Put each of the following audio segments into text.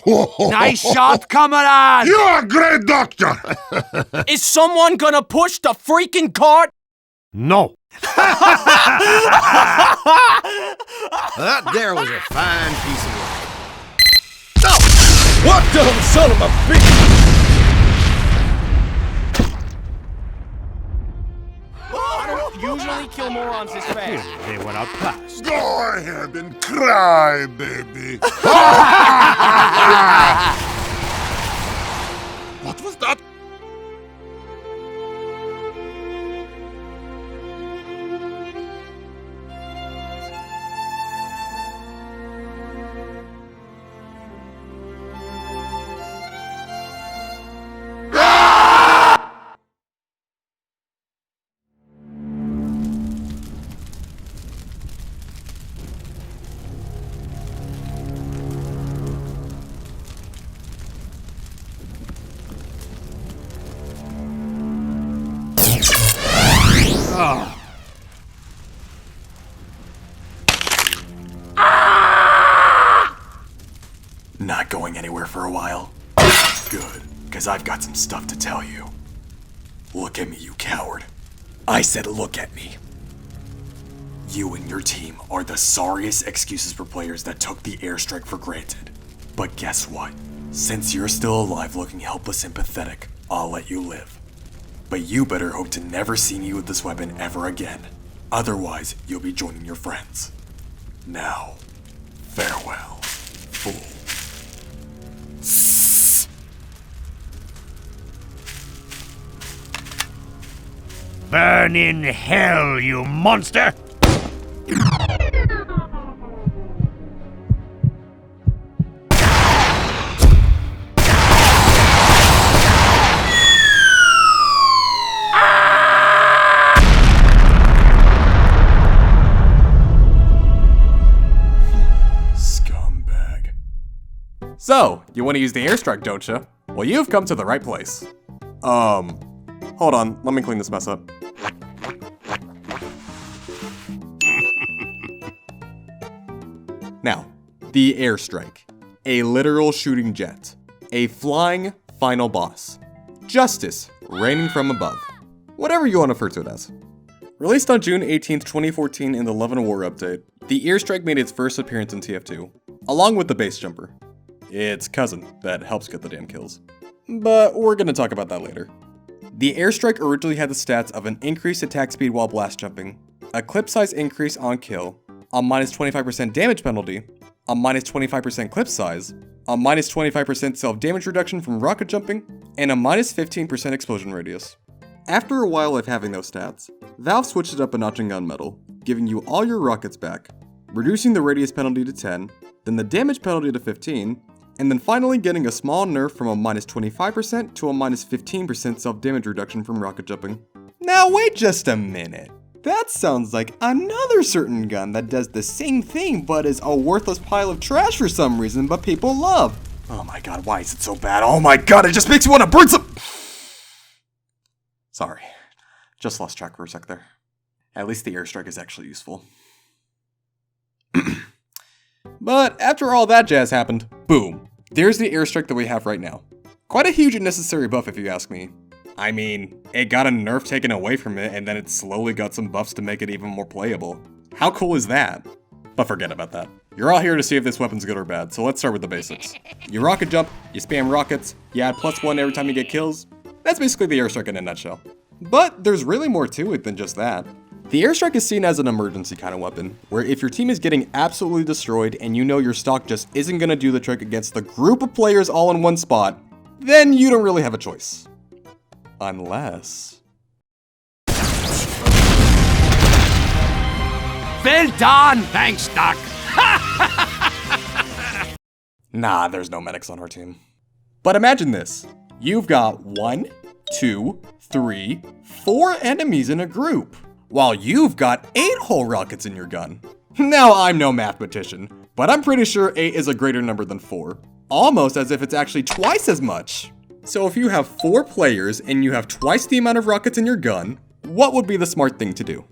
Nice shot, comrade! You're a great doctor! Is someone gonna push the freaking cart? No. That there was a fine piece of work. Oh! What the son of a bitch! I don't usually kill morons this fast. They were outclassed. Go ahead and cry, baby. What was that? Not going anywhere for a while? Good, because I've got some stuff to tell you. Look at me, you coward. I said look at me. You and your team are the sorriest excuses for players that took the airstrike for granted. But guess what? Since you're still alive looking helpless and pathetic, I'll let you live. But you better hope to never see me with this weapon ever again. Otherwise, you'll be joining your friends. Now, farewell, fool. Burn in hell, you monster! Scumbag. So, you want to use the airstrike, don't you? Well, you've come to the right place. Hold on, let me clean this mess up. Now, the airstrike. A literal shooting jet. A flying final boss. Justice raining from above. Whatever you want to refer to it as. Released on June 18th, 2014 in the Love and War update, the airstrike made its first appearance in TF2, along with the base jumper. Its cousin that helps get the damn kills. But we're gonna talk about that later. The airstrike originally had the stats of an increased attack speed while blast jumping, a clip size increase on kill, a minus 25% damage penalty, a minus 25% clip size, a minus 25% self-damage reduction from rocket jumping, and a minus 15% explosion radius. After a while of having those stats, Valve switched it up a notch in gunmetal, giving you all your rockets back, reducing the radius penalty to 10, then the damage penalty to 15, and then finally getting a small nerf from a minus 25% to a minus 15% self-damage reduction from rocket jumping. Now wait just a minute. That sounds like another certain gun that does the same thing but is a worthless pile of trash for some reason but people love. Oh my god, why is it so bad? Oh my god, it just makes me want to burn some— Sorry, just lost track for a sec there. At least the airstrike is actually useful. But after all that jazz happened, boom, there's the airstrike that we have right now. Quite a huge and necessary buff if you ask me. I mean, it got a nerf taken away from it and then it slowly got some buffs to make it even more playable. How cool is that? But forget about that. You're all here to see if this weapon's good or bad, so let's start with the basics. You rocket jump, you spam rockets, you add +1 every time you get kills. That's basically the airstrike in a nutshell. But there's really more to it than just that. The airstrike is seen as an emergency kind of weapon, where if your team is getting absolutely destroyed and you know your stock just isn't gonna do the trick against the group of players all in one spot, then you don't really have a choice. Unless... Well done! Thanks, Doc. Nah, there's no medics on our team. But imagine this. You've got 1, 2, 3, 4 enemies in a group, while you've got 8 whole rockets in your gun. Now, I'm no mathematician, but I'm pretty sure 8 is a greater number than 4. Almost as if it's actually twice as much. So if you have 4 players and you have twice the amount of rockets in your gun, what would be the smart thing to do?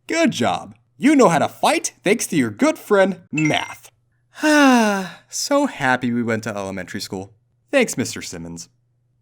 Good job. You know how to fight thanks to your good friend, Math. Ah, so happy we went to elementary school. Thanks, Mr. Simmons.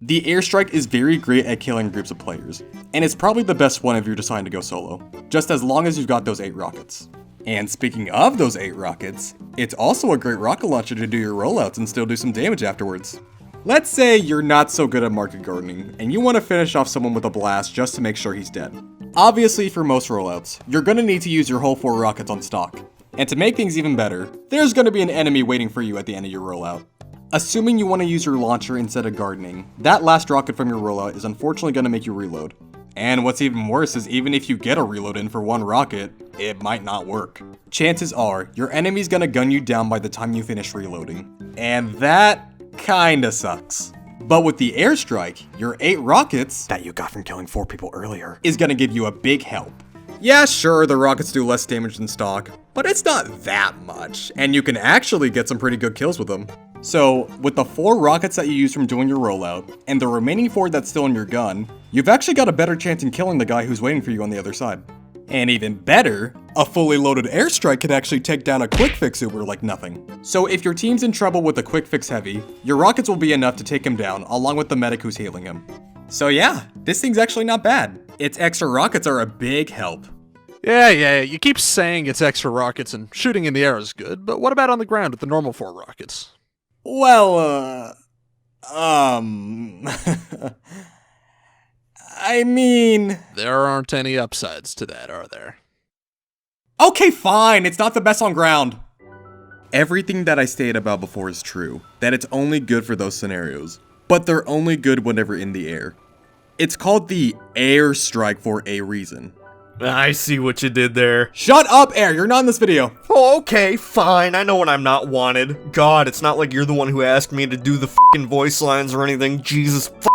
The airstrike is very great at killing groups of players, and it's probably the best one if you're deciding to go solo, just as long as you've got those 8 rockets. And speaking of those 8 rockets, it's also a great rocket launcher to do your rollouts and still do some damage afterwards. Let's say you're not so good at market gardening, and you want to finish off someone with a blast just to make sure he's dead. Obviously, for most rollouts, you're going to need to use your whole 4 rockets on stock. And to make things even better, there's going to be an enemy waiting for you at the end of your rollout. Assuming you want to use your launcher instead of gardening, that last rocket from your rollout is unfortunately going to make you reload. And what's even worse is even if you get a reload in for 1 rocket, it might not work. Chances are, your enemy's going to gun you down by the time you finish reloading. And that kinda sucks. But with the airstrike, your 8 rockets that you got from killing 4 people earlier is gonna give you a big help. Yeah, sure, the rockets do less damage than stock, but it's not that much, and you can actually get some pretty good kills with them. So, with the 4 rockets that you use from doing your rollout, and the remaining 4 that's still in your gun, you've actually got a better chance in killing the guy who's waiting for you on the other side. And even better, a fully loaded airstrike can actually take down a quick fix Uber like nothing. So if your team's in trouble with a quick fix heavy, your rockets will be enough to take him down along with the medic who's healing him. So yeah, this thing's actually not bad. Its extra rockets are a big help. Yeah, you keep saying it's extra rockets and shooting in the air is good, but what about on the ground with the normal 4 rockets? Well, I mean... There aren't any upsides to that, are there? Okay, fine, it's not the best on ground. Everything that I stated about before is true, that it's only good for those scenarios, but they're only good whenever in the air. It's called the airstrike for a reason. I see what you did there. Shut up, Air, you're not in this video. Oh, okay, fine. I know when I'm not wanted. God, it's not like you're the one who asked me to do the f***ing voice lines or anything. Jesus f***.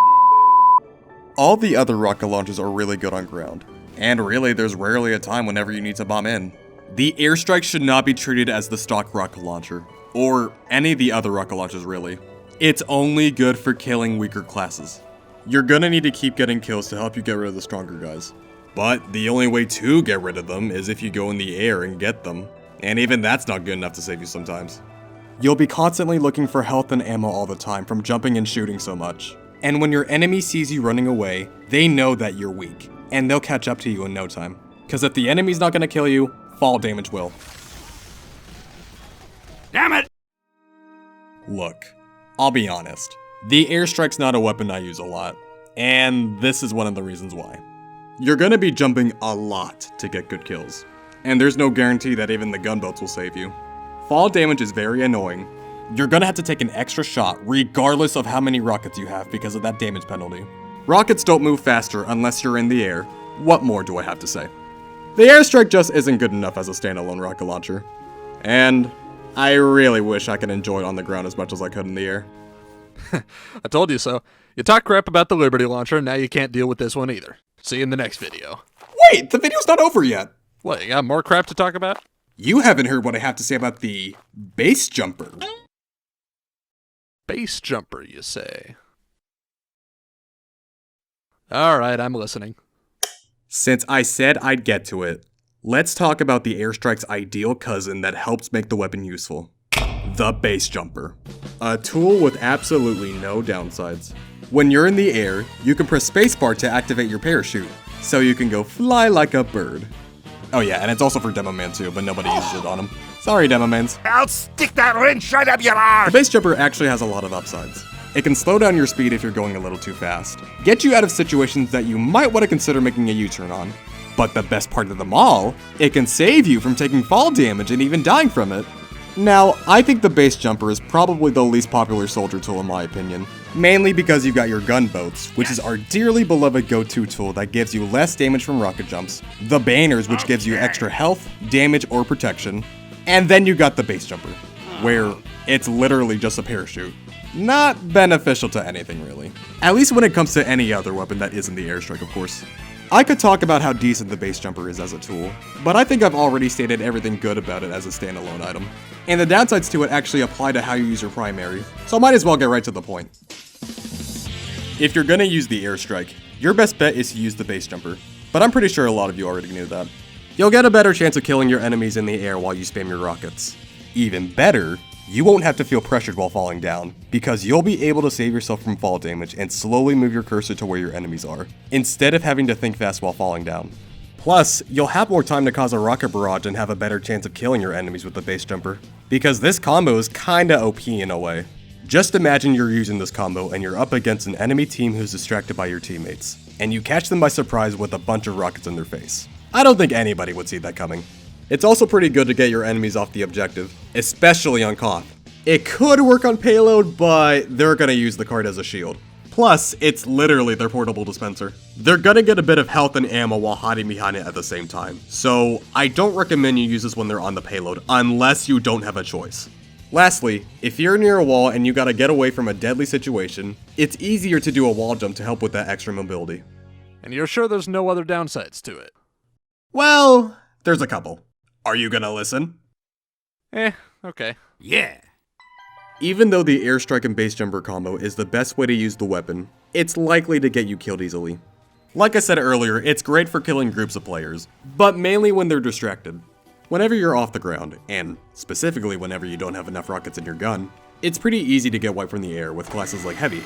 All the other rocket launchers are really good on ground. And really, there's rarely a time whenever you need to bomb in. The airstrike should not be treated as the stock rocket launcher, or any of the other rocket launchers really. It's only good for killing weaker classes. You're gonna need to keep getting kills to help you get rid of the stronger guys. But the only way to get rid of them is if you go in the air and get them. And even that's not good enough to save you sometimes. You'll be constantly looking for health and ammo all the time from jumping and shooting so much. And when your enemy sees you running away, they know that you're weak, and they'll catch up to you in no time. Cause if the enemy's not gonna kill you, fall damage will. Damn it! Look, I'll be honest. The airstrike's not a weapon I use a lot, and this is one of the reasons why. You're gonna be jumping a lot to get good kills, and there's no guarantee that even the gunboats will save you. Fall damage is very annoying. You're gonna have to take an extra shot regardless of how many rockets you have because of that damage penalty. Rockets don't move faster unless you're in the air. What more do I have to say? The airstrike just isn't good enough as a standalone rocket launcher. And I really wish I could enjoy it on the ground as much as I could in the air. I told you so. You talk crap about the Liberty Launcher, and now you can't deal with this one either. See you in the next video. Wait, the video's not over yet! What, you got more crap to talk about? You haven't heard what I have to say about the base jumper. Base jumper, you say? Alright, I'm listening. Since I said I'd get to it, let's talk about the airstrike's ideal cousin that helps make the weapon useful. The base jumper. A tool with absolutely no downsides. When you're in the air, you can press spacebar to activate your parachute, so you can go fly like a bird. Oh yeah, and it's also for Demo Man too, but nobody uses it on him. Sorry, Demo Mans. I'll stick that wrench right up your arse! The base jumper actually has a lot of upsides. It can slow down your speed if you're going a little too fast, get you out of situations that you might want to consider making a U-turn on. But the best part of them all, it can save you from taking fall damage and even dying from it. Now, I think the base jumper is probably the least popular soldier tool in my opinion, mainly because you've got your gunboats, which is our dearly beloved go-to tool that gives you less damage from rocket jumps, the banners, which gives you extra health, damage, or protection, and then you got the base jumper, where it's literally just a parachute. Not beneficial to anything really. At least when it comes to any other weapon that isn't the airstrike, of course. I could talk about how decent the base jumper is as a tool, but I think I've already stated everything good about it as a standalone item. And the downsides to it actually apply to how you use your primary, so I might as well get right to the point. If you're gonna use the airstrike, your best bet is to use the base jumper, but I'm pretty sure a lot of you already knew that. You'll get a better chance of killing your enemies in the air while you spam your rockets. Even better, you won't have to feel pressured while falling down, because you'll be able to save yourself from fall damage and slowly move your cursor to where your enemies are, instead of having to think fast while falling down. Plus, you'll have more time to cause a rocket barrage and have a better chance of killing your enemies with the base jumper, because this combo is kinda OP in a way. Just imagine you're using this combo and you're up against an enemy team who's distracted by your teammates, and you catch them by surprise with a bunch of rockets in their face. I don't think anybody would see that coming. It's also pretty good to get your enemies off the objective, especially on Koth. It could work on payload, but they're gonna use the card as a shield. Plus, it's literally their portable dispenser. They're gonna get a bit of health and ammo while hiding behind it at the same time, so I don't recommend you use this when they're on the payload, unless you don't have a choice. Lastly, if you're near a wall and you gotta get away from a deadly situation, it's easier to do a wall jump to help with that extra mobility. And you're sure there's no other downsides to it? Well, there's a couple. Are you gonna listen? Okay. Yeah. Even though the airstrike and base jumper combo is the best way to use the weapon, it's likely to get you killed easily. Like I said earlier, it's great for killing groups of players, but mainly when they're distracted. Whenever you're off the ground, and specifically whenever you don't have enough rockets in your gun, it's pretty easy to get wiped from the air with classes like Heavy,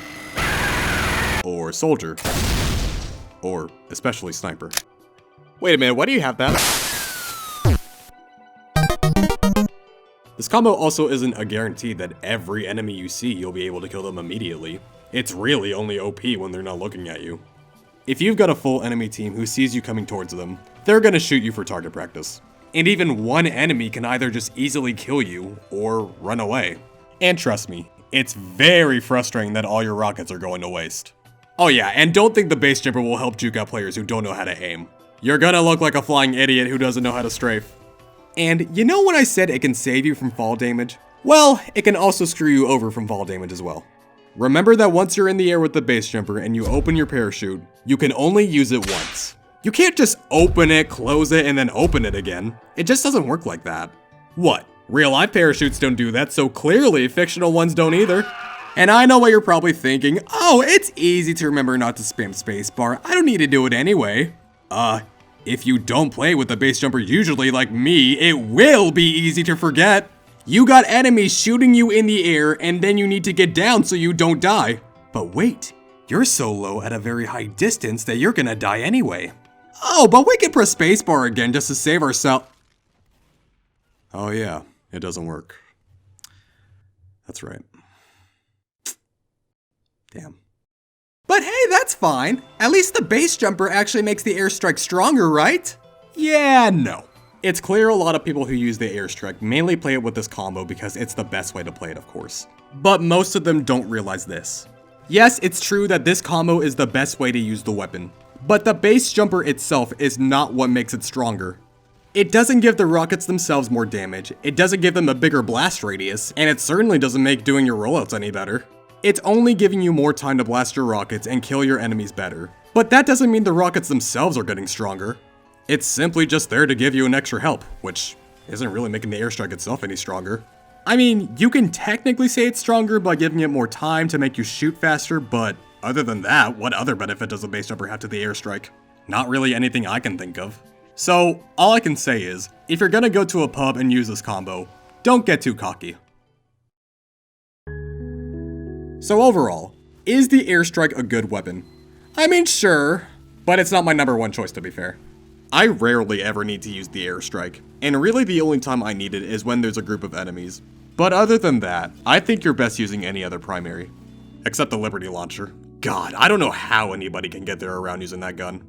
or Soldier, or especially Sniper. Wait a minute, why do you have that? This combo also isn't a guarantee that every enemy you see you'll be able to kill them immediately. It's really only OP when they're not looking at you. If you've got a full enemy team who sees you coming towards them, they're gonna shoot you for target practice. And even one enemy can either just easily kill you, or run away. And trust me, it's very frustrating that all your rockets are going to waste. Oh yeah, and don't think the base jumper will help juke out players who don't know how to aim. You're gonna look like a flying idiot who doesn't know how to strafe. And you know when I said it can save you from fall damage? Well, it can also screw you over from fall damage as well. Remember that once you're in the air with the base jumper and you open your parachute, you can only use it once. You can't just open it, close it, and then open it again. It just doesn't work like that. What? Real life parachutes don't do that, so clearly fictional ones don't either. And I know what you're probably thinking, oh, it's easy to remember not to spam spacebar, I don't need to do it anyway. If you don't play with the base jumper usually like me, it will be easy to forget. You got enemies shooting you in the air and then you need to get down so you don't die. But wait, you're so low at a very high distance that you're gonna die anyway. Oh, but we can press spacebar again just to save ourselves. Oh yeah, it doesn't work. That's right. Damn. But hey, that's fine. At least the base jumper actually makes the airstrike stronger, right? Yeah, no. It's clear a lot of people who use the airstrike mainly play it with this combo because it's the best way to play it, of course. But most of them don't realize this. Yes, it's true that this combo is the best way to use the weapon, but the base jumper itself is not what makes it stronger. It doesn't give the rockets themselves more damage, it doesn't give them a bigger blast radius, and it certainly doesn't make doing your rollouts any better. It's only giving you more time to blast your rockets and kill your enemies better. But that doesn't mean the rockets themselves are getting stronger. It's simply just there to give you an extra help, which isn't really making the airstrike itself any stronger. I mean, you can technically say it's stronger by giving it more time to make you shoot faster, but other than that, what other benefit does the base jumper have to the airstrike? Not really anything I can think of. So, all I can say is, if you're gonna go to a pub and use this combo, don't get too cocky. So overall, is the airstrike a good weapon? I mean, sure, but it's not my #1 choice to be fair. I rarely ever need to use the airstrike, and really the only time I need it is when there's a group of enemies. But other than that, I think you're best using any other primary. Except the Liberty Launcher. God, I don't know how anybody can get there around using that gun.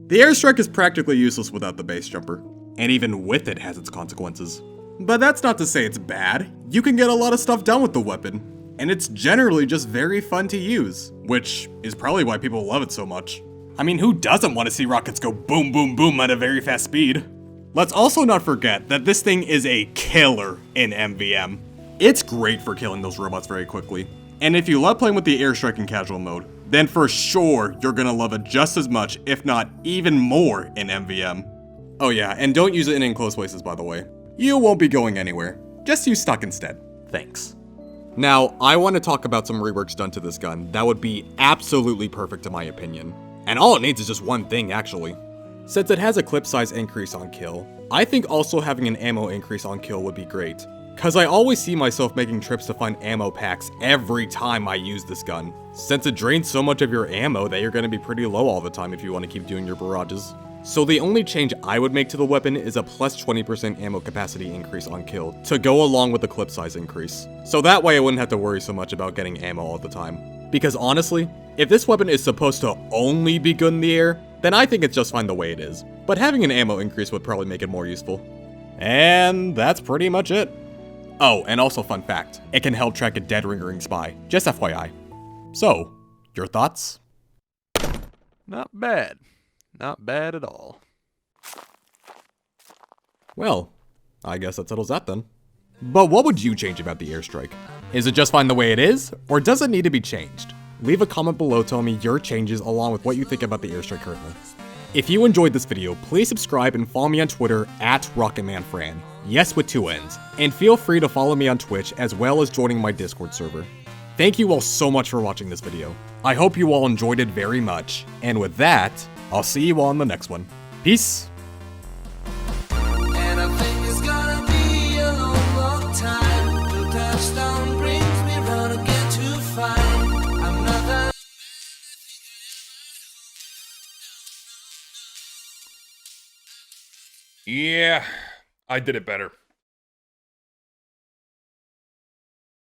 The airstrike is practically useless without the base jumper, and even with it has its consequences. But that's not to say it's bad, you can get a lot of stuff done with the weapon. And it's generally just very fun to use, which is probably why people love it so much. I mean, who doesn't want to see rockets go boom boom boom at a very fast speed? Let's also not forget that this thing is a killer in MVM. It's great for killing those robots very quickly. And if you love playing with the airstrike in casual mode, then for sure you're gonna love it just as much, if not even more, in MVM. Oh yeah, and don't use it in enclosed places, by the way. You won't be going anywhere. Just use stock instead. Thanks. Now, I want to talk about some reworks done to this gun that would be absolutely perfect in my opinion. And all it needs is just one thing, actually. Since it has a clip size increase on kill, I think also having an ammo increase on kill would be great. Cause I always see myself making trips to find ammo packs every time I use this gun, since it drains so much of your ammo that you're gonna be pretty low all the time if you want to keep doing your barrages. So the only change I would make to the weapon is a plus 20% ammo capacity increase on kill to go along with the clip size increase. So that way I wouldn't have to worry so much about getting ammo all the time. Because honestly, if this weapon is supposed to only be good in the air, then I think it's just fine the way it is. But having an ammo increase would probably make it more useful. And that's pretty much it. Oh, and also fun fact, it can help track a dead ring spy, just FYI. So, your thoughts? Not bad. Not bad at all. Well, I guess that settles that then. But what would you change about the airstrike? Is it just fine the way it is, or does it need to be changed? Leave a comment below telling me your changes along with what you think about the airstrike currently. If you enjoyed this video, please subscribe and follow me on Twitter at RocketmanFran. Yes, with 2 N's. And feel free to follow me on Twitch as well as joining my Discord server. Thank you all so much for watching this video. I hope you all enjoyed it very much. And with that, I'll see you all in the next one. Peace. And I think it's gonna be a long, long time till touchdown brings me round again to find I'm not that. Yeah, I did it better.